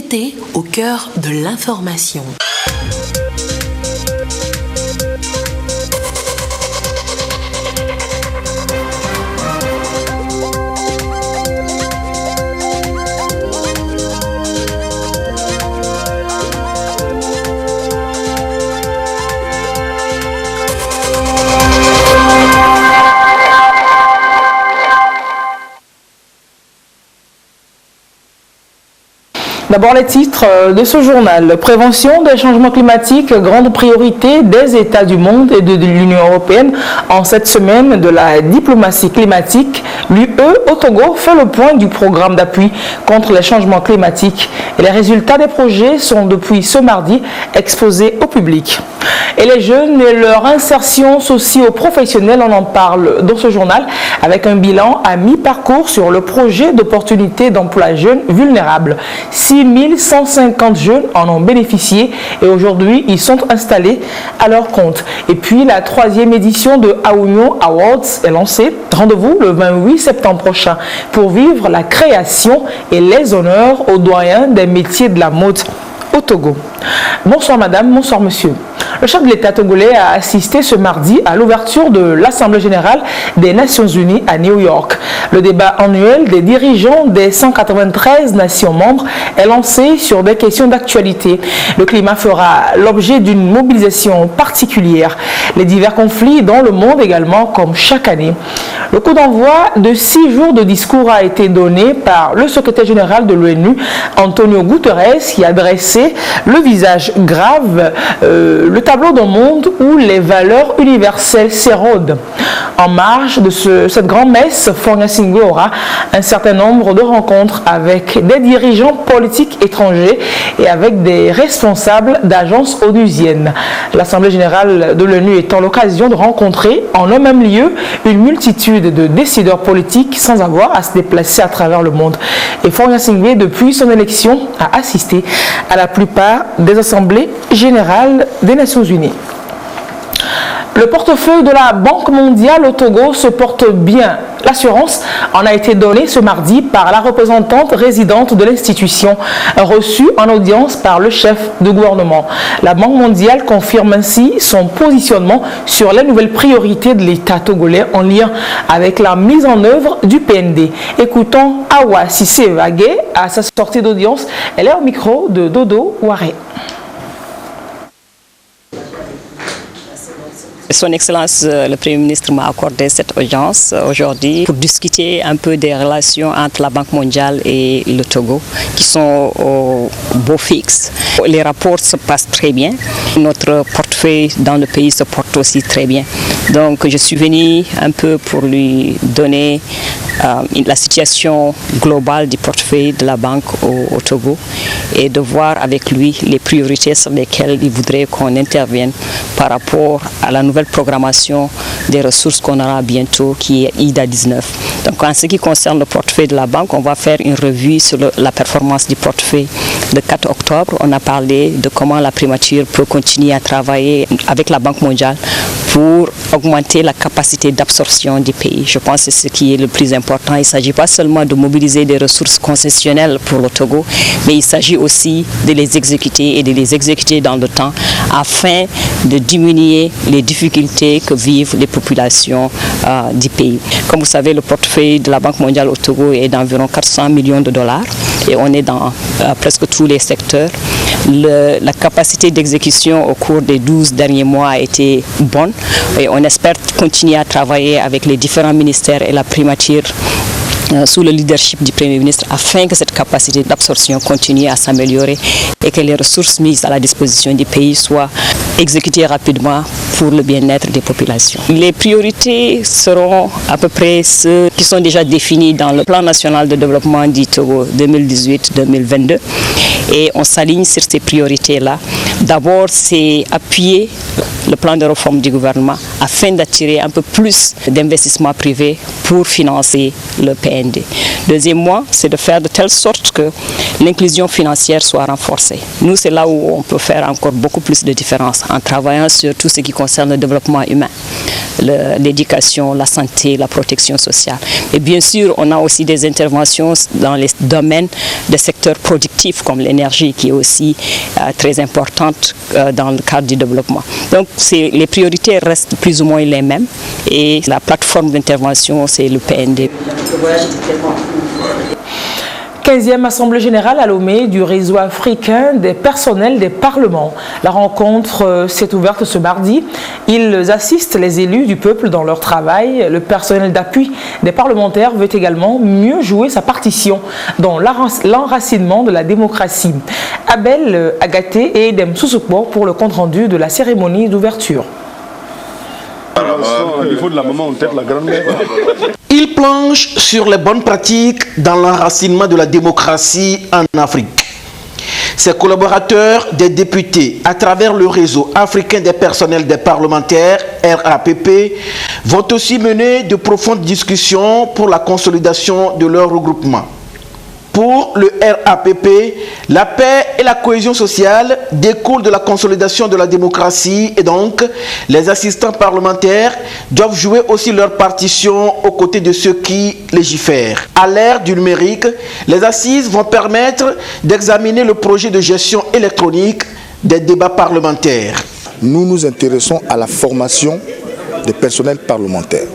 Vérité au cœur de l'information. D'abord les titres de ce journal. Prévention des changements climatiques, grande priorité des États du monde et de l'Union européenne en cette semaine de la diplomatie climatique. L'UE au Togo fait le point du programme d'appui contre les changements climatiques et les résultats des projets sont depuis ce mardi exposés au public. Et les jeunes et leur insertion socio-professionnelle, on en parle dans ce journal avec un bilan à mi-parcours sur le projet d'opportunité d'emploi jeunes vulnérables. 6150 jeunes en ont bénéficié et aujourd'hui ils sont installés à leur compte. Et puis la 3e édition de Aounion Awards est lancée. Rendez-vous le 28 septembre prochain pour vivre la création et les honneurs aux doyens des métiers de la mode au Togo. Bonsoir madame, bonsoir monsieur. Le chef de l'État togolais a assisté ce mardi à l'ouverture de l'Assemblée générale des Nations unies à New York. Le débat annuel des dirigeants des 193 nations membres est lancé sur des questions d'actualité. Le climat fera l'objet d'une mobilisation particulière. Les divers conflits dans le monde également, comme chaque année. Le coup d'envoi de 6 jours de discours a été donné par le secrétaire général de l'ONU, Antonio Guterres, qui a dressé le visage grave, le tableau d'un monde où les valeurs universelles s'érodent. En marge de cette grande messe, Fornasingwe aura un certain nombre de rencontres avec des dirigeants politiques étrangers et avec des responsables d'agences onusiennes. L'Assemblée générale de l'ONU étant l'occasion de rencontrer en un même lieu une multitude de décideurs politiques sans avoir à se déplacer à travers le monde. Et Fornasingwe, depuis son élection, a assisté à la plupart des assemblées générales des Nations Unies. Le portefeuille de la Banque mondiale au Togo se porte bien. L'assurance en a été donnée ce mardi par la représentante résidente de l'institution, reçue en audience par le chef de gouvernement. La Banque mondiale confirme ainsi son positionnement sur les nouvelles priorités de l'État togolais en lien avec la mise en œuvre du PND. Écoutons Awa Sissé Vagué à sa sortie d'audience. Elle est au micro de Dodo Ouaré. Son Excellence, le Premier ministre m'a accordé cette audience aujourd'hui pour discuter un peu des relations entre la Banque mondiale et le Togo qui sont au beau fixe. Les rapports se passent très bien. Notre portefeuille dans le pays se porte aussi très bien. Donc je suis venu un peu pour lui donner la situation globale du portefeuille de la banque au Togo et de voir avec lui les priorités sur lesquelles il voudrait qu'on intervienne par rapport à la nouvelle programmation des ressources qu'on aura bientôt qui est IDA 19. Donc en ce qui concerne le portefeuille de la banque, on va faire une revue sur la performance du portefeuille. Le 4 octobre, on a parlé de comment la primature peut continuer à travailler avec la Banque mondiale pour augmenter la capacité d'absorption du pays. Je pense que c'est ce qui est le plus important. Il ne s'agit pas seulement de mobiliser des ressources concessionnelles pour le Togo, mais il s'agit aussi de les exécuter et de les exécuter dans le temps afin de diminuer les difficultés que vivent les populations du pays. Comme vous savez, le portefeuille de la Banque mondiale au Togo est d'environ 400 millions de dollars et on est dans presque tous les secteurs. La capacité d'exécution au cours des 12 derniers mois a été bonne et on espère continuer à travailler avec les différents ministères et la primature sous le leadership du Premier ministre afin que cette capacité d'absorption continue à s'améliorer et que les ressources mises à la disposition du pays soient exécutées rapidement pour le bien-être des populations. Les priorités seront à peu près ceux qui sont déjà définis dans le plan national de développement du Togo 2018-2022 et on s'aligne sur ces priorités-là. D'abord, c'est appuyer le plan de réforme du gouvernement afin d'attirer un peu plus d'investissements privés pour financer le PND. Deuxièmement, c'est de faire de telle sorte que l'inclusion financière soit renforcée. Nous, c'est là où on peut faire encore beaucoup plus de différence en travaillant sur tout ce qui concerne le développement humain, l'éducation, la santé, la protection sociale. Et bien sûr, on a aussi des interventions dans les domaines des secteurs productifs comme l'énergie qui est aussi très importante dans le cadre du développement. Donc les priorités restent plus ou moins les mêmes et la plateforme d'intervention c'est le PND. 15e Assemblée générale à Lomé du réseau africain des personnels des parlements. La rencontre s'est ouverte ce mardi. Ils assistent les élus du peuple dans leur travail. Le personnel d'appui des parlementaires veut également mieux jouer sa partition dans l'enracinement de la démocratie. Abel Agaté et Edem Soussoukbo pour le compte-rendu de la cérémonie d'ouverture. Au niveau de la maman, on tête la grand-mère. Il planche sur les bonnes pratiques dans l'enracinement de la démocratie en Afrique. Ses collaborateurs des députés, à travers le réseau africain des personnels des parlementaires, RAPP, vont aussi mener de profondes discussions pour la consolidation de leur regroupement. Pour le RAPP, la paix et la cohésion sociale découlent de la consolidation de la démocratie et donc les assistants parlementaires doivent jouer aussi leur partition aux côtés de ceux qui légifèrent. À l'ère du numérique, les assises vont permettre d'examiner le projet de gestion électronique des débats parlementaires. Nous nous intéressons à la formation des personnels parlementaires.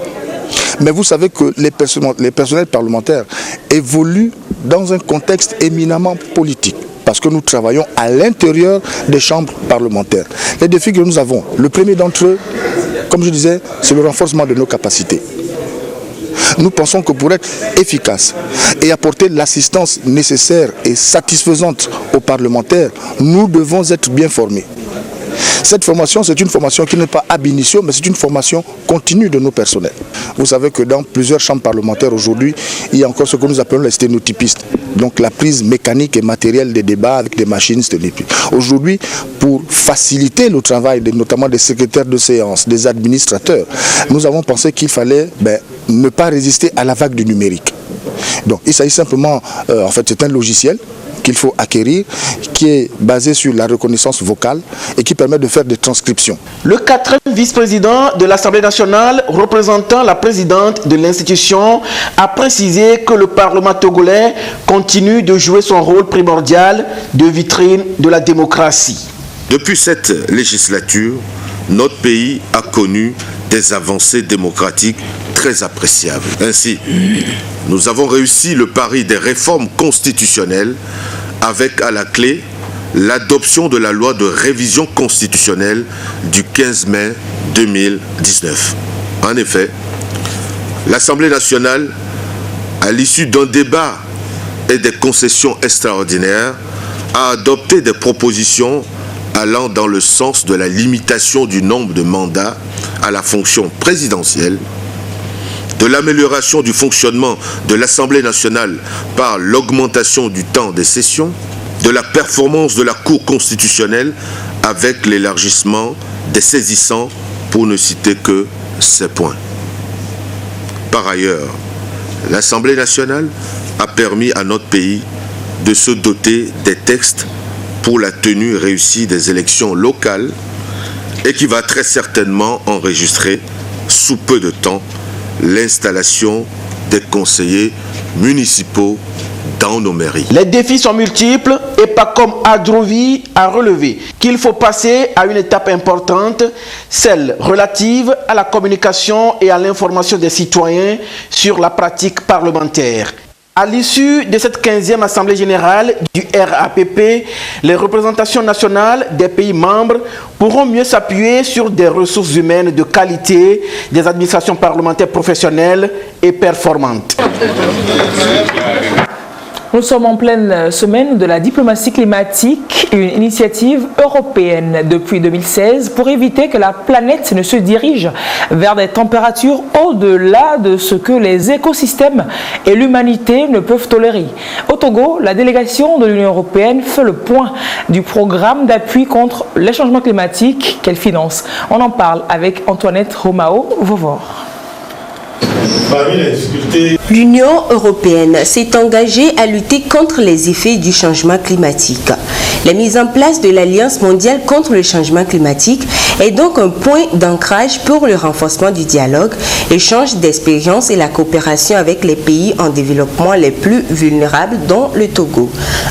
Mais vous savez que les personnels parlementaires évoluent dans un contexte éminemment politique, parce que nous travaillons à l'intérieur des chambres parlementaires. Les défis que nous avons, le premier d'entre eux, comme je disais, c'est le renforcement de nos capacités. Nous pensons que pour être efficace et apporter l'assistance nécessaire et satisfaisante aux parlementaires, nous devons être bien formés. Cette formation, c'est une formation qui n'est pas ab initio, mais c'est une formation continue de nos personnels. Vous savez que dans plusieurs chambres parlementaires aujourd'hui, il y a encore ce que nous appelons les sténotypistes. Donc la prise mécanique et matérielle des débats avec des machines sténotypistes. Aujourd'hui, pour faciliter le travail, notamment des secrétaires de séance, des administrateurs, nous avons pensé qu'il fallait ne pas résister à la vague du numérique. Donc il s'agit simplement, en fait c'est un logiciel qu'il faut acquérir, qui est basé sur la reconnaissance vocale et qui permet de faire des transcriptions. Le 4e vice-président de l'Assemblée nationale, représentant la présidente de l'institution, a précisé que le Parlement togolais continue de jouer son rôle primordial de vitrine de la démocratie. Depuis cette législature, notre pays a connu des avancées démocratiques très appréciables. Ainsi, nous avons réussi le pari des réformes constitutionnelles avec à la clé l'adoption de la loi de révision constitutionnelle du 15 mai 2019. En effet, l'Assemblée nationale, à l'issue d'un débat et des concessions extraordinaires, a adopté des propositions allant dans le sens de la limitation du nombre de mandats à la fonction présidentielle, de l'amélioration du fonctionnement de l'Assemblée nationale par l'augmentation du temps des sessions, de la performance de la Cour constitutionnelle avec l'élargissement des saisissants, pour ne citer que ces points. Par ailleurs, l'Assemblée nationale a permis à notre pays de se doter des textes pour la tenue réussie des élections locales et qui va très certainement enregistrer sous peu de temps l'installation des conseillers municipaux dans nos mairies. Les défis sont multiples et pas comme Adrovi à relever qu'il faut passer à une étape importante, celle relative à la communication et à l'information des citoyens sur la pratique parlementaire. À l'issue de cette 15e Assemblée générale du RAPP, les représentations nationales des pays membres pourront mieux s'appuyer sur des ressources humaines de qualité, des administrations parlementaires professionnelles et performantes. Nous sommes en pleine semaine de la diplomatie climatique, une initiative européenne depuis 2016 pour éviter que la planète ne se dirige vers des températures au-delà de ce que les écosystèmes et l'humanité ne peuvent tolérer. Au Togo, la délégation de l'Union européenne fait le point du programme d'appui contre les changements climatiques qu'elle finance. On en parle avec Antoinette Romao-Vovor. L'Union européenne s'est engagée à lutter contre les effets du changement climatique. La mise en place de l'Alliance mondiale contre le changement climatique est donc un point d'ancrage pour le renforcement du dialogue, échange d'expériences et la coopération avec les pays en développement les plus vulnérables, dont le Togo.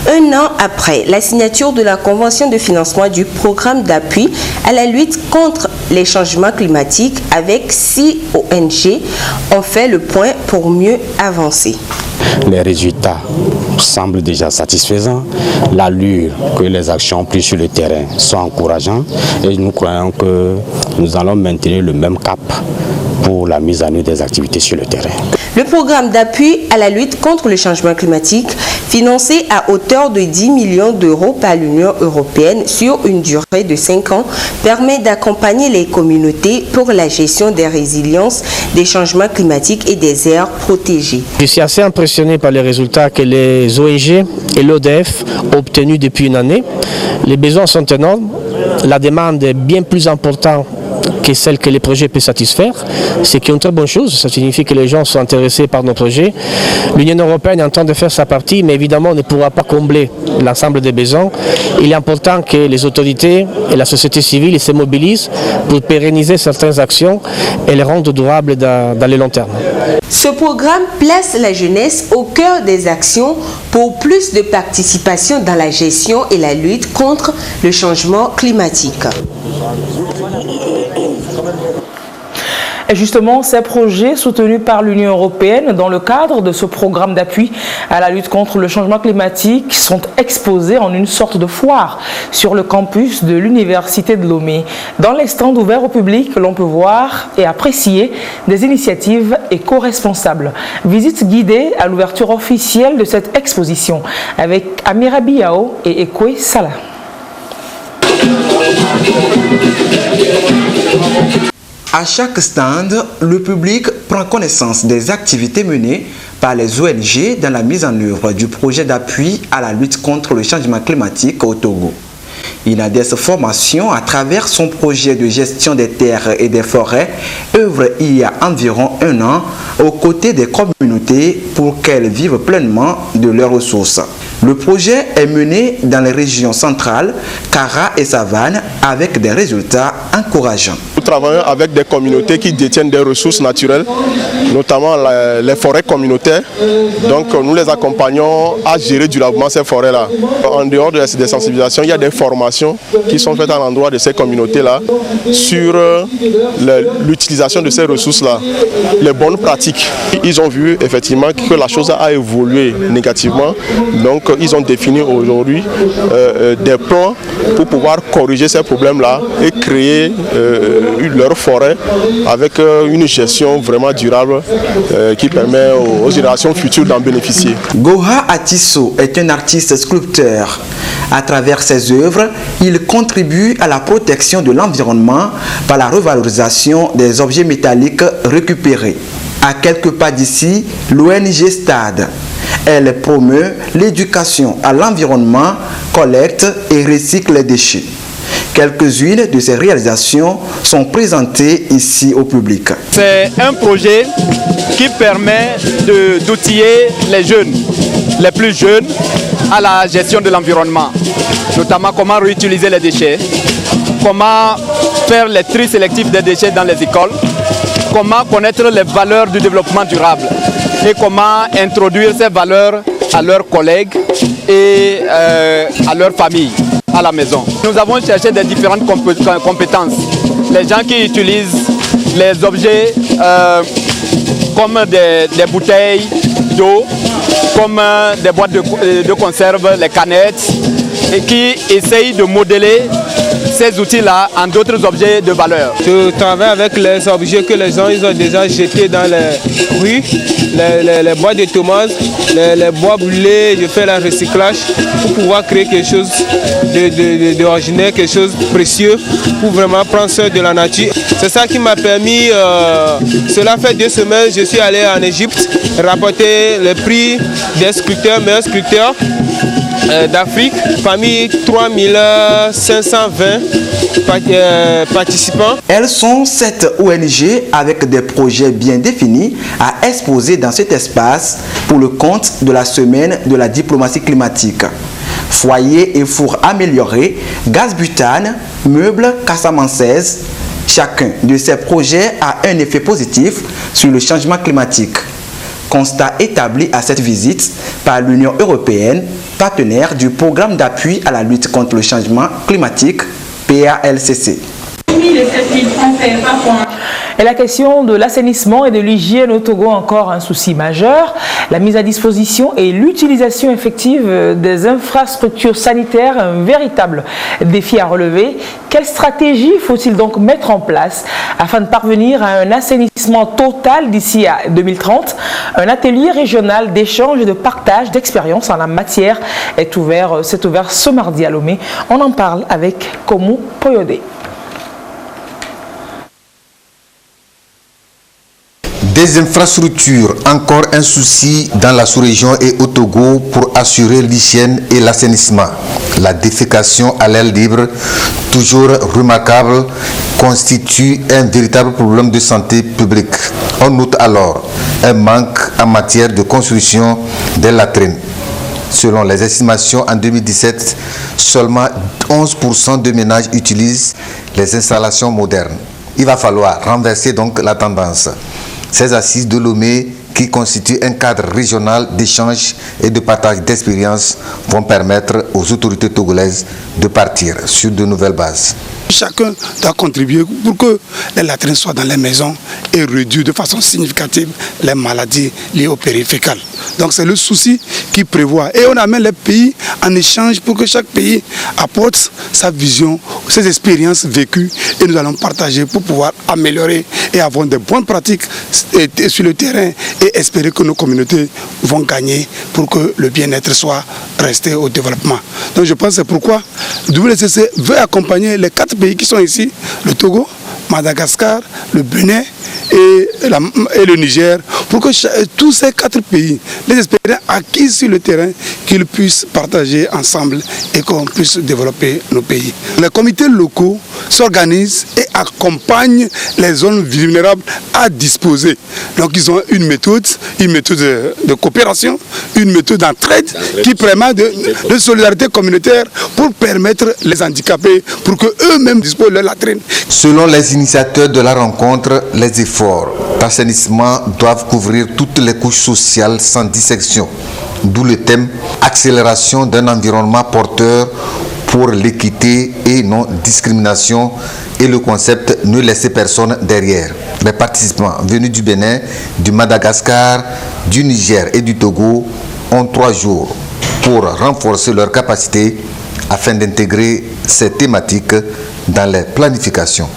Un an après la signature de la Convention de financement du programme d'appui à la lutte contre les changements climatiques avec 6 ONG, on fait le point pour mieux avancer. Les résultats semblent déjà satisfaisants. L'allure que les actions ont prises sur le terrain sont encourageantes et nous croyons que nous allons maintenir le même cap pour la mise en œuvre des activités sur le terrain. Le programme d'appui à la lutte contre le changement climatique, financé à hauteur de 10 millions d'euros par l'Union européenne sur une durée de 5 ans, permet d'accompagner les communautés pour la gestion des résiliences des changements climatiques et des aires protégées. Je suis assez impressionné par les résultats que les ONG et l'ODF ont obtenus depuis une année. Les besoins sont énormes, la demande est bien plus importante que celle que les projets peuvent satisfaire, ce qui est une très bonne chose. Ça signifie que les gens sont intéressés par nos projets. L'Union européenne est en train de faire sa partie, mais évidemment on ne pourra pas combler l'ensemble des besoins. Il est important que les autorités et la société civile se mobilisent pour pérenniser certaines actions et les rendre durables dans le long terme. Ce programme place la jeunesse au cœur des actions pour plus de participation dans la gestion et la lutte contre le changement climatique. Et justement, ces projets soutenus par l'Union européenne dans le cadre de ce programme d'appui à la lutte contre le changement climatique sont exposés en une sorte de foire sur le campus de l'Université de Lomé. Dans les stands ouverts au public, l'on peut voir et apprécier des initiatives éco-responsables. Visite guidée à l'ouverture officielle de cette exposition avec Amira Biao et Ekwe Salah. À chaque stand, le public prend connaissance des activités menées par les ONG dans la mise en œuvre du projet d'appui à la lutte contre le changement climatique au Togo. INADES Formation, à travers son projet de gestion des terres et des forêts, œuvre il y a environ un an aux côtés des communautés pour qu'elles vivent pleinement de leurs ressources. Le projet est mené dans les régions centrales, Kara et Savane, avec des résultats encourageants. Nous travaillons avec des communautés qui détiennent des ressources naturelles, notamment les forêts communautaires. Donc nous les accompagnons à gérer durablement ces forêts-là. En dehors des sensibilisations, il y a des formations qui sont faites à l'endroit de ces communautés-là sur l'utilisation de ces ressources-là, les bonnes pratiques. Ils ont vu effectivement que la chose a évolué négativement, donc ils ont défini aujourd'hui des plans pour pouvoir corriger ces problèmes-là et créer leur forêt avec une gestion vraiment durable qui permet aux générations futures d'en bénéficier. Goha Atisso est un artiste sculpteur. À travers ses œuvres, il contribue à la protection de l'environnement par la revalorisation des objets métalliques récupérés. À quelques pas d'ici, l'ONG Stade. Elle promeut l'éducation à l'environnement, collecte et recycle les déchets. Quelques-unes de ces réalisations sont présentées ici au public. C'est un projet qui permet d'outiller les jeunes, les plus jeunes, à la gestion de l'environnement, notamment comment réutiliser les déchets, comment faire les tri sélectifs des déchets dans les écoles, comment connaître les valeurs du développement durable et comment introduire ces valeurs à leurs collègues et à leur famille, à la maison. Nous avons cherché des différentes compétences. Les gens qui utilisent les objets comme des bouteilles d'eau, comme des boîtes de conserve, les canettes, et qui essayent de modeler ces outils-là en d'autres objets de valeur. Je travaille avec les objets que les gens ils ont déjà jetés dans les rues, les bois de tomates, les bois brûlés. Je fais le recyclage pour pouvoir créer quelque chose d'ordinaire, quelque chose de précieux pour vraiment prendre soin de la nature. C'est ça qui m'a permis, cela fait 2 semaines, je suis allé en Égypte rapporter le prix des sculpteurs, meilleurs sculpteurs d'Afrique, parmi 3520 participants. Elles sont 7 ONG avec des projets bien définis à exposer dans cet espace pour le compte de la semaine de la diplomatie climatique. Foyers et fours améliorés, gaz butane, meubles casamançaises. Chacun de ces projets a un effet positif sur le changement climatique. Constat établi à cette visite par l'Union européenne, partenaire du programme d'appui à la lutte contre le changement climatique, PALCC. Et la question de l'assainissement et de l'hygiène au Togo, encore un souci majeur. La mise à disposition et l'utilisation effective des infrastructures sanitaires, un véritable défi à relever. Quelle stratégie faut-il donc mettre en place afin de parvenir à un assainissement total d'ici à 2030? Un atelier régional d'échange et de partage d'expériences en la matière s'est ouvert ce mardi à Lomé. On en parle avec Komu Poyode. Des infrastructures, encore un souci dans la sous-région et au Togo pour assurer l'hygiène et l'assainissement. La défécation à l'air libre, toujours remarquable, constitue un véritable problème de santé publique. On note alors un manque en matière de construction des latrines. Selon les estimations, en 2017, seulement 11% de ménages utilisent les installations modernes. Il va falloir renverser donc la tendance. Ces assises de Lomé, qui constituent un cadre régional d'échange et de partage d'expériences, vont permettre aux autorités togolaises de partir sur de nouvelles bases. Chacun doit contribuer pour que les latrines soient dans les maisons et réduire de façon significative les maladies liées au périfécal. Donc c'est le souci qui prévoit. Et on amène les pays en échange pour que chaque pays apporte sa vision, ses expériences vécues et nous allons partager pour pouvoir améliorer et avoir de bonnes pratiques sur le terrain et espérer que nos communautés vont gagner pour que le bien-être soit resté au développement. Donc je pense que c'est pourquoi WCC veut accompagner les 4 pays qui sont ici, le Togo, Madagascar, le Bénin et le Niger, pour que tous ces 4 pays, les expériences acquises sur le terrain, qu'ils puissent partager ensemble et qu'on puisse développer nos pays. Les comités locaux s'organisent et accompagnent les zones vulnérables à disposer. Donc ils ont une méthode de coopération, une méthode d'entraide qui permet de solidarité communautaire pour permettre les handicapés, pour qu'eux-mêmes disposent de leur latrine. Selon les initiateurs de la rencontre, les efforts d'assainissement doivent couvrir toutes les couches sociales sans dissection. D'où le thème « Accélération d'un environnement porteur pour l'équité et non-discrimination » et le concept « Ne laisser personne derrière ». Les participants venus du Bénin, du Madagascar, du Niger et du Togo ont 3 jours pour renforcer leurs capacités afin d'intégrer ces thématiques dans les planifications.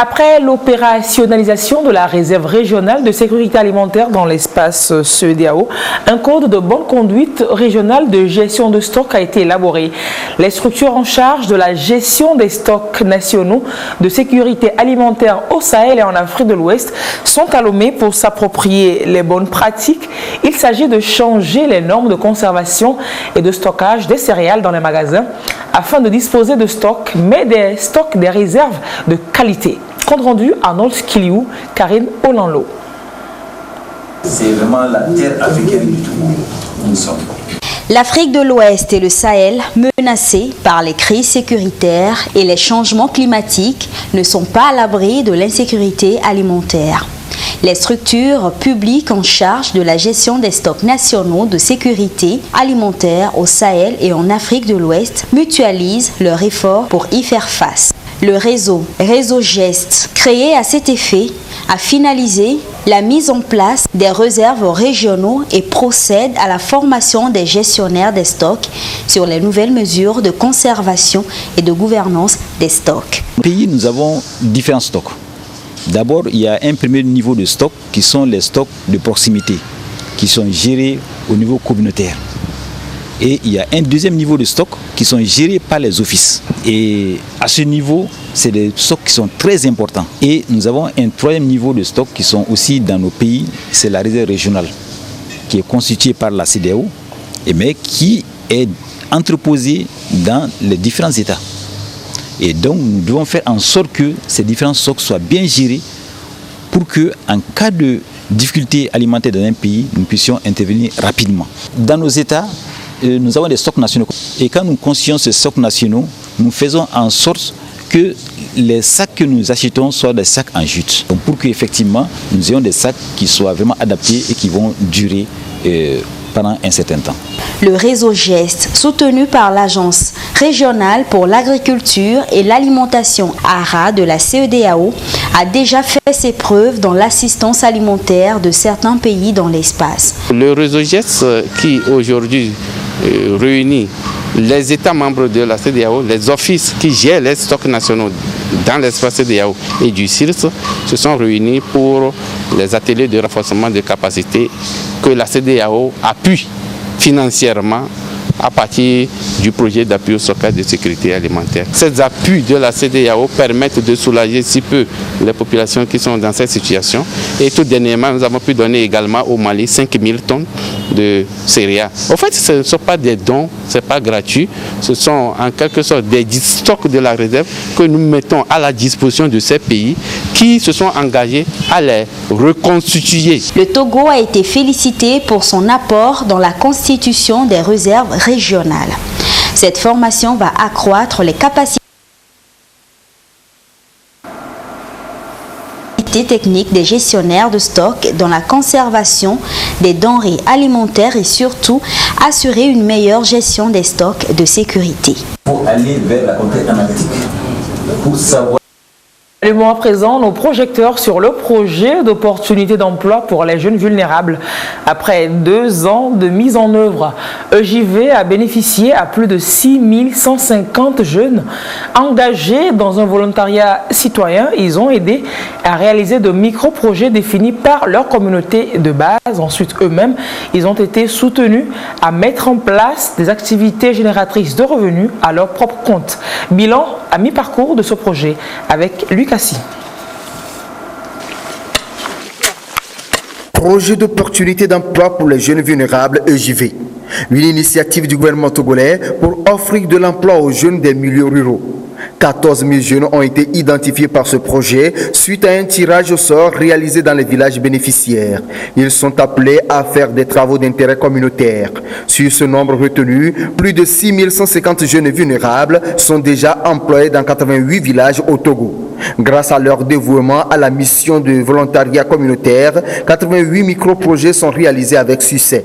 Après l'opérationnalisation de la réserve régionale de sécurité alimentaire dans l'espace CEDEAO, un code de bonne conduite régionale de gestion de stock a été élaboré. Les structures en charge de la gestion des stocks nationaux de sécurité alimentaire au Sahel et en Afrique de l'Ouest sont à Lomé pour s'approprier les bonnes pratiques. Il s'agit de changer les normes de conservation et de stockage des céréales dans les magasins afin de disposer de stocks, mais des stocks des réserves de qualité. Compte rendu Arnold Kiliou, Karine Olanlo. C'est vraiment la terre africaine du tout monde. Nous sommes. L'Afrique de l'Ouest et le Sahel, menacés par les crises sécuritaires et les changements climatiques, ne sont pas à l'abri de l'insécurité alimentaire. Les structures publiques en charge de la gestion des stocks nationaux de sécurité alimentaire au Sahel et en Afrique de l'Ouest mutualisent leurs efforts pour y faire face. Le réseau Geste, créé à cet effet, a finalisé la mise en place des réserves régionaux et procède à la formation des gestionnaires des stocks sur les nouvelles mesures de conservation et de gouvernance des stocks. Au pays, nous avons différents stocks. D'abord, il y a un premier niveau de stock qui sont les stocks de proximité, qui sont gérés au niveau communautaire. Et il y a un deuxième niveau de stock qui sont gérés par les offices. Et à ce niveau, c'est des stocks qui sont très importants. Et nous avons un troisième niveau de stock qui sont aussi dans nos pays, c'est la réserve régionale, qui est constituée par la CEDEAO, mais qui est entreposée dans les différents États. Et donc, nous devons faire en sorte que ces différents stocks soient bien gérés pour qu'en cas de difficulté alimentaire dans un pays, nous puissions intervenir rapidement. Dans nos États, nous avons des stocks nationaux. Et quand nous constituons ces stocks nationaux, nous faisons en sorte que les sacs que nous achetons soient des sacs en jute. Donc pour qu'effectivement, nous ayons des sacs qui soient vraiment adaptés et qui vont durer pendant un certain temps. Le réseau GEST, soutenu par l'Agence régionale pour l'agriculture et l'alimentation ARA de la CEDEAO, a déjà fait ses preuves dans l'assistance alimentaire de certains pays dans l'espace. Le réseau GEST qui aujourd'hui réunit les États membres de la CEDEAO, les offices qui gèrent les stocks nationaux dans l'espace CEDEAO et du CIRS se sont réunis pour les ateliers de renforcement de capacité que la CEDEAO appuie financièrement à partir du projet d'appui au stockage de sécurité alimentaire. Ces appuis de la CEDEAO permettent de soulager si peu les populations qui sont dans cette situation. Et tout dernièrement, nous avons pu donner également au Mali 5000 tonnes de céréales. En fait, ce ne sont pas des dons, ce n'est pas gratuit, ce sont en quelque sorte des stocks de la réserve que nous mettons à la disposition de ces pays qui se sont engagés à les reconstituer. Le Togo a été félicité pour son apport dans la constitution des réserves régionales. Cette formation va accroître les capacités techniques des gestionnaires de stock dans la conservation des denrées alimentaires et surtout assurer une meilleure gestion des stocks de sécurité. Il faut aller vers la conquête analytique pour savoir. Le moment présent, nos projecteurs sur le projet d'opportunité d'emploi pour les jeunes vulnérables. Après 2 ans de mise en œuvre, EJV a bénéficié à plus de 6150 jeunes engagés dans un volontariat citoyen. Ils ont aidé à réaliser de micro-projets définis par leur communauté de base. Ensuite, eux-mêmes, ils ont été soutenus à mettre en place des activités génératrices de revenus à leur propre compte. Bilan à mi-parcours de ce projet avec Luc Cassi. Projet d'opportunité d'emploi pour les jeunes vulnérables EJV. Une initiative du gouvernement togolais pour offrir de l'emploi aux jeunes des milieux ruraux. 14 000 jeunes ont été identifiés par ce projet suite à un tirage au sort réalisé dans les villages bénéficiaires. Ils sont appelés à faire des travaux d'intérêt communautaire. Sur ce nombre retenu, plus de 6150 jeunes vulnérables sont déjà employés dans 88 villages au Togo. Grâce à leur dévouement à la mission de volontariat communautaire, 88 micro-projets sont réalisés avec succès.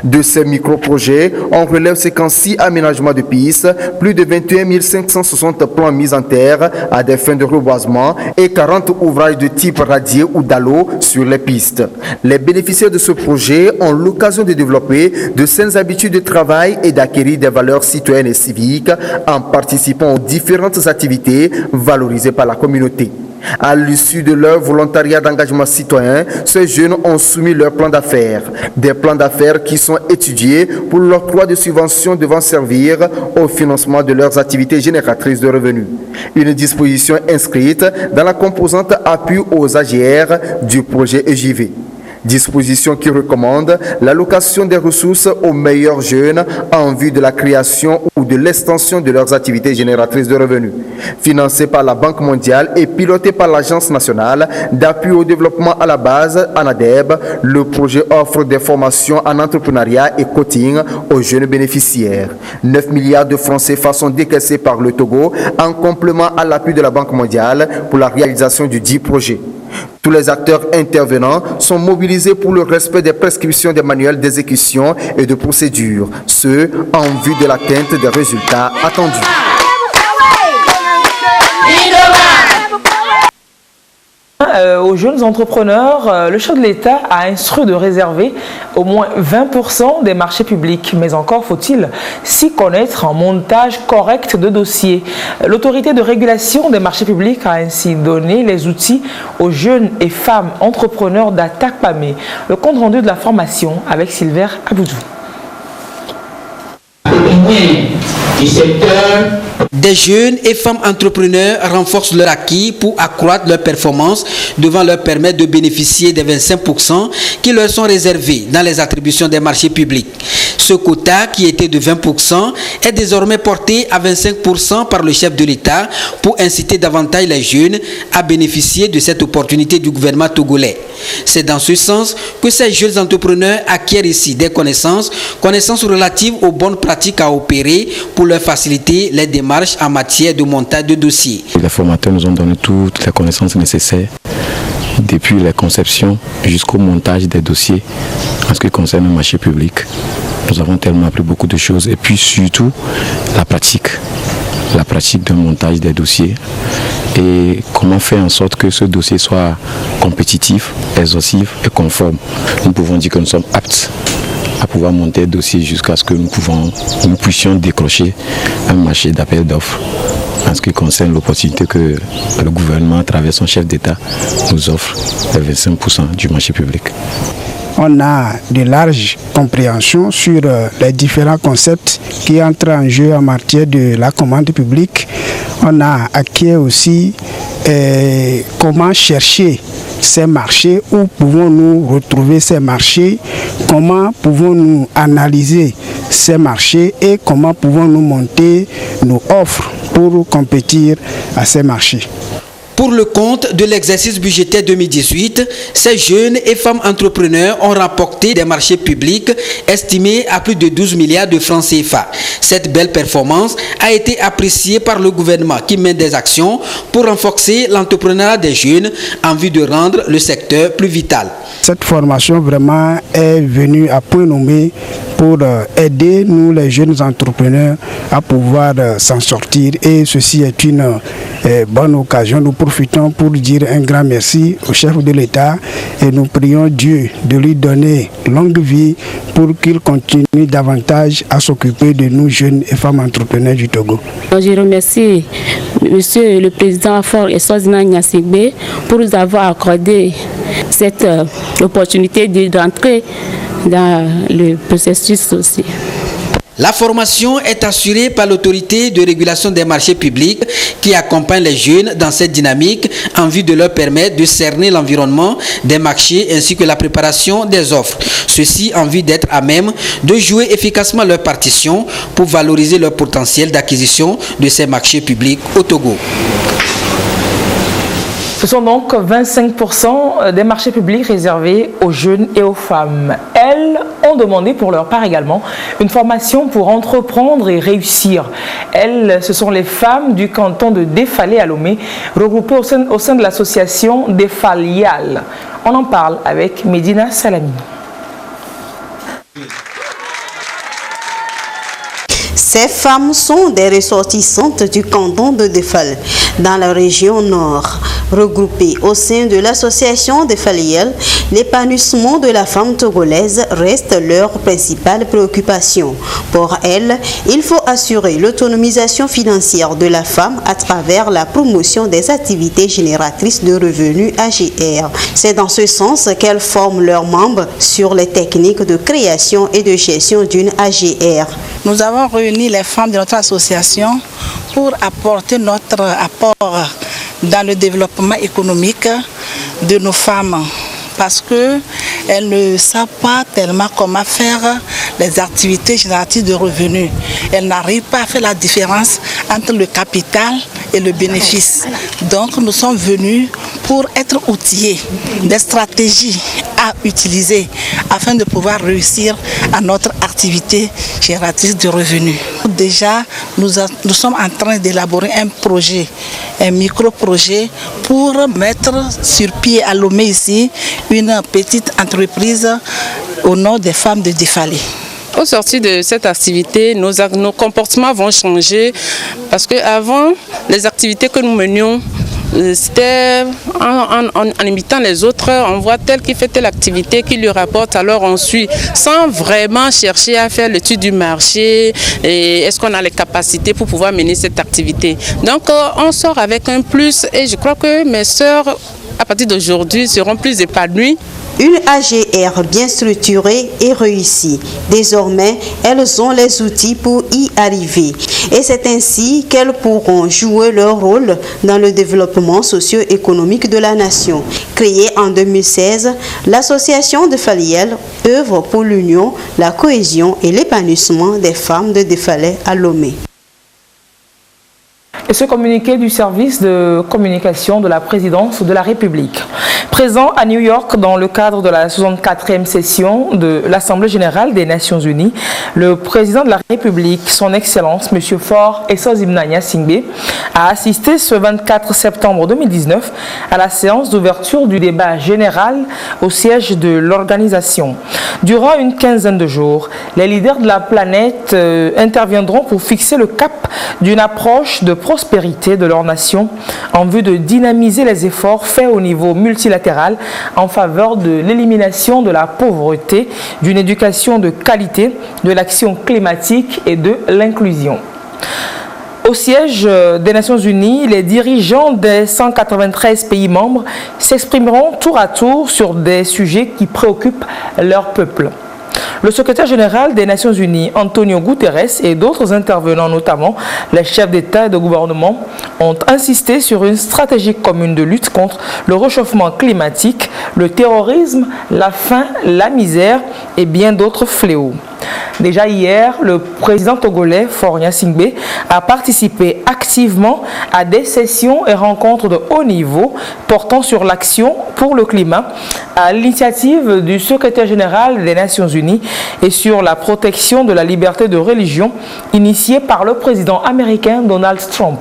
De ces micro-projets, on relève 56 aménagements de pistes, plus de 21 560 plans mis en terre à des fins de reboisement et 40 ouvrages de type radier ou d'allô sur les pistes. Les bénéficiaires de ce projet ont l'occasion de développer de saines habitudes de travail et d'acquérir des valeurs citoyennes et civiques en participant aux différentes activités valorisées par la communauté. À l'issue de leur volontariat d'engagement citoyen, ces jeunes ont soumis leurs plans d'affaires. Des plans d'affaires qui sont étudiés pour l'octroi de subventions devant servir au financement de leurs activités génératrices de revenus. Une disposition inscrite dans la composante appui aux AGR du projet EJV. Disposition qui recommande l'allocation des ressources aux meilleurs jeunes en vue de la création ou de l'extension de leurs activités génératrices de revenus. Financé par la Banque mondiale et piloté par l'Agence nationale d'appui au développement à la base, ANADEB, le projet offre des formations en entrepreneuriat et coaching aux jeunes bénéficiaires. 9 milliards de francs CFA sont décaissés par le Togo en complément à l'appui de la Banque mondiale pour la réalisation du dit projet. Tous les acteurs intervenants sont mobilisés pour le respect des prescriptions des manuels d'exécution et de procédure, ce en vue de l'atteinte des résultats attendus. aux jeunes entrepreneurs, le chef de l'État a instruit de réserver au moins 20% des marchés publics. Mais encore faut-il s'y connaître en montage correct de dossiers. L'autorité de régulation des marchés publics a ainsi donné les outils aux jeunes et femmes entrepreneurs d'Atakpamé. Le compte rendu de la formation avec Sylvain Aboudou. Des jeunes et femmes entrepreneurs renforcent leur acquis pour accroître leur performance devant leur permettre de bénéficier des 25% qui leur sont réservés dans les attributions des marchés publics. Ce quota, qui était de 20%, est désormais porté à 25% par le chef de l'État pour inciter davantage les jeunes à bénéficier de cette opportunité du gouvernement togolais. C'est dans ce sens que ces jeunes entrepreneurs acquièrent ici des connaissances relatives aux bonnes pratiques à opérer pour leur faciliter les démarches en matière de montage de dossiers. Les formateurs nous ont donné toutes les connaissances nécessaires, depuis la conception jusqu'au montage des dossiers en ce qui concerne le marché public. Nous avons tellement appris beaucoup de choses et puis surtout la pratique de montage des dossiers et comment faire en sorte que ce dossier soit compétitif, exhaustif et conforme. Nous pouvons dire que nous sommes aptes à pouvoir monter un dossier jusqu'à ce que nous puissions décrocher un marché d'appel d'offres en ce qui concerne l'opportunité que le gouvernement, à travers son chef d'État, nous offre les 25% du marché public. On a de larges compréhensions sur les différents concepts qui entrent en jeu en matière de la commande publique. On a acquis aussi comment chercher ces marchés, où pouvons-nous retrouver ces marchés, comment pouvons-nous analyser ces marchés et comment pouvons-nous monter nos offres pour compétir à ces marchés. Pour le compte de l'exercice budgétaire 2018, ces jeunes et femmes entrepreneurs ont rapporté des marchés publics estimés à plus de 12 milliards de francs CFA. Cette belle performance a été appréciée par le gouvernement qui mène des actions pour renforcer l'entrepreneuriat des jeunes en vue de rendre le secteur plus vital. Cette formation vraiment est venue à point nommé pour aider nous les jeunes entrepreneurs à pouvoir s'en sortir, et ceci est une bonne occasion. Nous profitons pour dire un grand merci au chef de l'État et nous prions Dieu de lui donner longue vie pour qu'il continue davantage à s'occuper de nous jeunes et femmes entrepreneurs du Togo. Je remercie Monsieur le Président Faure Eswazina Nyasigbe pour nous avoir accordé cette opportunité d'entrer dans le processus aussi. La formation est assurée par l'autorité de régulation des marchés publics qui accompagne les jeunes dans cette dynamique en vue de leur permettre de cerner l'environnement des marchés ainsi que la préparation des offres. Ceci en vue d'être à même de jouer efficacement leur partition pour valoriser leur potentiel d'acquisition de ces marchés publics au Togo. Ce sont donc 25% des marchés publics réservés aux jeunes et aux femmes. Elles ont demandé pour leur part également une formation pour entreprendre et réussir. Elles, ce sont les femmes du canton de Défalé à Lomé, regroupées au sein de l'association Défalial. On en parle avec Medina Salami. Ces femmes sont des ressortissantes du canton de Défalé, dans la région nord. Regroupées au sein de l'association Défaliel, l'épanouissement de la femme togolaise reste leur principale préoccupation. Pour elles, il faut assurer l'autonomisation financière de la femme à travers la promotion des activités génératrices de revenus AGR. C'est dans ce sens qu'elles forment leurs membres sur les techniques de création et de gestion d'une AGR. Nous avons réuni les femmes de notre association pour apporter notre apport dans le développement économique de nos femmes, parce qu'elles ne savent pas tellement comment faire les activités génératrices de revenus. Elles n'arrivent pas à faire la différence entre le capital et le bénéfice. Donc nous sommes venus pour être outillés des stratégies à utiliser afin de pouvoir réussir à notre activité génératrice de revenus. Déjà, nous sommes en train d'élaborer un projet, un micro-projet pour mettre sur pied à Lomé ici une petite entreprise au nom des femmes de Défalé. Au sortir de cette activité, nos comportements vont changer parce qu'avant, les activités que nous menions c'était en imitant les autres, on voit tel qui fait telle activité, qui lui rapporte, alors on suit, sans vraiment chercher à faire l'étude du marché et est-ce qu'on a les capacités pour pouvoir mener cette activité. Donc on sort avec un plus et je crois que mes sœurs, à partir d'aujourd'hui, seront plus épanouies. Une AGR bien structurée et réussie. Désormais, elles ont les outils pour y arriver. Et c'est ainsi qu'elles pourront jouer leur rôle dans le développement socio-économique de la nation. Créée en 2016, l'association de Faliel œuvre pour l'union, la cohésion et l'épanouissement des femmes de Defalé à Lomé. Et ce communiqué du service de communication de la présidence de la République. Présent à New York dans le cadre de la 64e session de l'Assemblée générale des Nations unies, le président de la République, son Excellence, M. Faure Essoziman Gnassingbé, a assisté ce 24 septembre 2019 à la séance d'ouverture du débat général au siège de l'organisation. Durant une quinzaine de jours, les leaders de la planète interviendront pour fixer le cap d'une approche de prospérité de leur nation en vue de dynamiser les efforts faits au niveau multilatéral en faveur de l'élimination de la pauvreté, d'une éducation de qualité, de l'action climatique et de l'inclusion. Au siège des Nations Unies, les dirigeants des 193 pays membres s'exprimeront tour à tour sur des sujets qui préoccupent leur peuple. Le secrétaire général des Nations Unies, Antonio Guterres, et d'autres intervenants, notamment les chefs d'État et de gouvernement, ont insisté sur une stratégie commune de lutte contre le réchauffement climatique, le terrorisme, la faim, la misère et bien d'autres fléaux. Déjà hier, le président togolais Faure Gnassingbé a participé activement à des sessions et rencontres de haut niveau portant sur l'action pour le climat à l'initiative du secrétaire général des Nations Unies et sur la protection de la liberté de religion initiée par le président américain Donald Trump.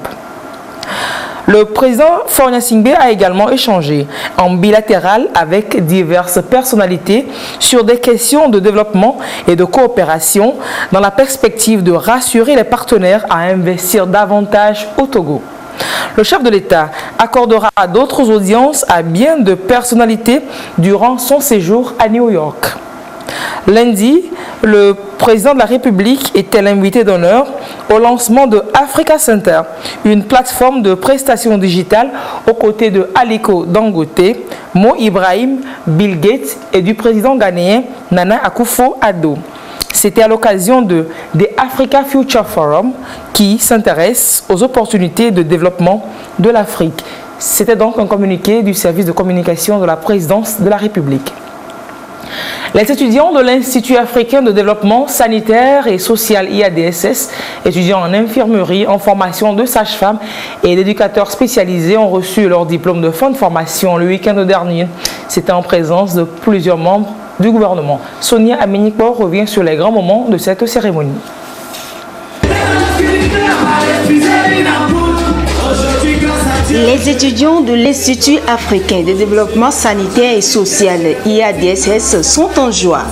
Le président Faure Gnassingbé a également échangé en bilatéral avec diverses personnalités sur des questions de développement et de coopération dans la perspective de rassurer les partenaires à investir davantage au Togo. Le chef de l'État accordera d'autres audiences à bien de personnalités durant son séjour à New York. Lundi, le président de la République était l'invité d'honneur au lancement de Africa Center, une plateforme de prestations digitales aux côtés de Aliko Dangote, Mo Ibrahim, Bill Gates et du président ghanéen Nana Akufo-Addo. C'était à l'occasion des Africa Future Forum qui s'intéresse aux opportunités de développement de l'Afrique. C'était donc un communiqué du service de communication de la présidence de la République. Les étudiants de l'Institut africain de développement sanitaire et social IADSS, étudiants en infirmerie, en formation de sage-femme et d'éducateurs spécialisés, ont reçu leur diplôme de fin de formation le week-end dernier. C'était en présence de plusieurs membres du gouvernement. Sonia Aminikpo revient sur les grands moments de cette cérémonie. Les étudiants de l'Institut africain de développement sanitaire et social IADSS sont en joie.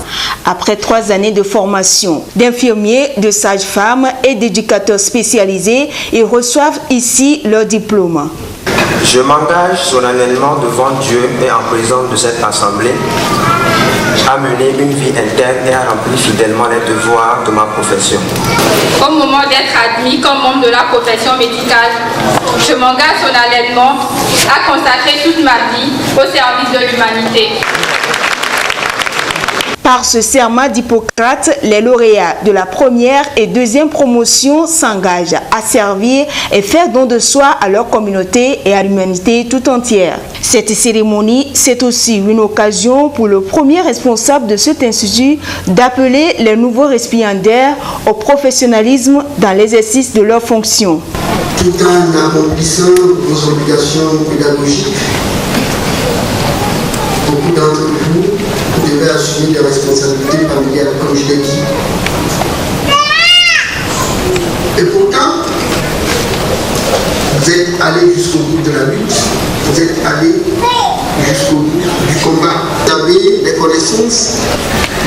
Après 3 années de formation d'infirmiers, de sages-femmes et d'éducateurs spécialisés, ils reçoivent ici leur diplôme. Je m'engage solennellement devant Dieu et en présence de cette assemblée à mener une vie interne et à remplir fidèlement les devoirs de ma profession. Au moment d'être admis comme membre de la profession médicale, je m'engage solennellement à consacrer toute ma vie au service de l'humanité. Par ce serment d'Hippocrate, les lauréats de la première et deuxième promotion s'engagent à servir et faire don de soi à leur communauté et à l'humanité tout entière. Cette cérémonie, c'est aussi une occasion pour le premier responsable de cet institut d'appeler les nouveaux récipiendaires au professionnalisme dans l'exercice de leurs fonctions. Tout en accomplissant vos obligations pédagogiques, beaucoup d'entre vous devez assumer des responsabilités familiales, comme je l'ai dit. Et pourtant, vous êtes allé jusqu'au bout de la lutte, vous êtes allé jusqu'au bout du combat. Vous avez les connaissances,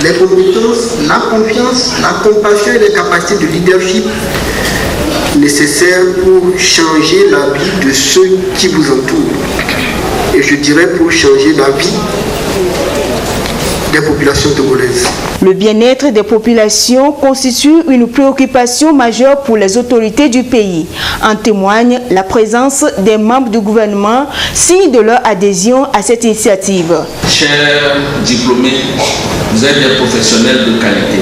les compétences, la confiance, la compassion et les capacités de leadership nécessaires pour changer la vie de ceux qui vous entourent. Et je dirais pour changer la vie des populations togolaises. Le bien-être des populations constitue une préoccupation majeure pour les autorités du pays. En témoigne la présence des membres du gouvernement, signe de leur adhésion à cette initiative. Chers diplômés, vous êtes des professionnels de qualité.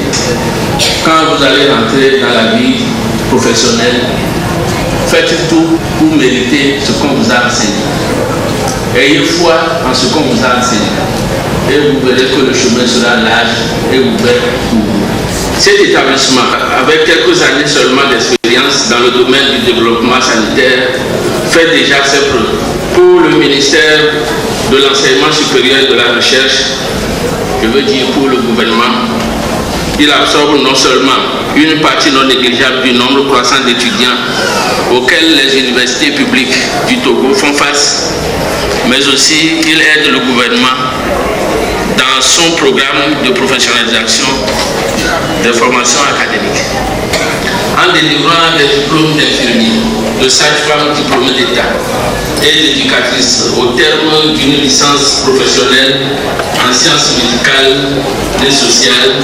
Quand vous allez entrer dans la vie professionnelle, faites tout pour mériter ce qu'on vous a enseigné. Ayez foi en ce qu'on vous a enseigné. Et vous verrez que le chemin sera large et ouvert pour vous. Cet établissement, avec quelques années seulement d'expérience dans le domaine du développement sanitaire, fait déjà ses preuves. Pour le ministère de l'enseignement supérieur et de la recherche, je veux dire pour le gouvernement, il absorbe non seulement une partie non négligeable du nombre croissant d'étudiants auxquels les universités publiques du Togo font face, mais aussi il aide le gouvernement dans son programme de professionnalisation des formations académiques. En délivrant des diplômes d'infirmiers, de sages-femmes diplômées d'État et d'éducatrices au terme d'une licence professionnelle en sciences médicales et sociales,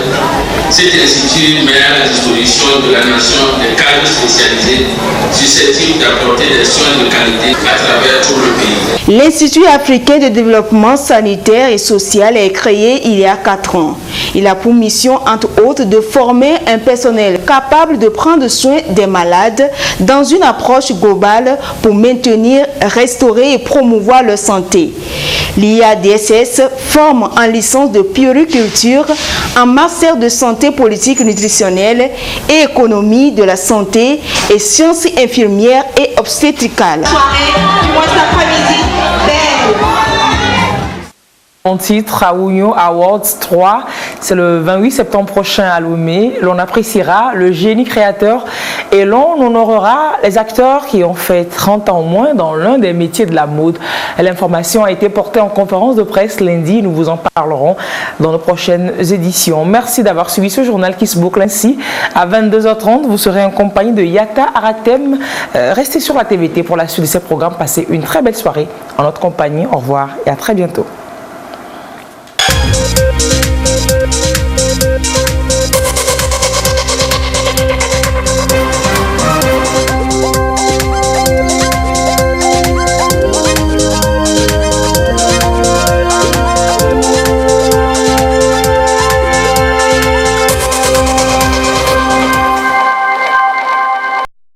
cet institut met à la disposition de la nation des cadres spécialisés susceptibles d'apporter des soins de qualité à travers tout le pays. L'Institut africain de développement sanitaire et social est créé il y a 4 ans. Il a pour mission, entre autres, de former un personnel capable de prendre soin des malades dans une approche globale pour maintenir, restaurer et promouvoir leur santé. L'IADSS forme en licence de puériculture, en master de santé politique nutritionnelle et économie de la santé et sciences infirmières et obstétricales. En titre à Ougnon Awards 3, c'est le 28 septembre prochain à Lomé. L'on appréciera le génie créateur et l'on honorera les acteurs qui ont fait 30 ans au moins dans l'un des métiers de la mode. L'information a été portée en conférence de presse lundi. Nous vous en parlerons dans nos prochaines éditions. Merci d'avoir suivi ce journal qui se boucle ainsi. À 22h30, vous serez en compagnie de Yata Aratem. Restez sur la TVT pour la suite de ces programmes. Passez une très belle soirée en notre compagnie. Au revoir et à très bientôt.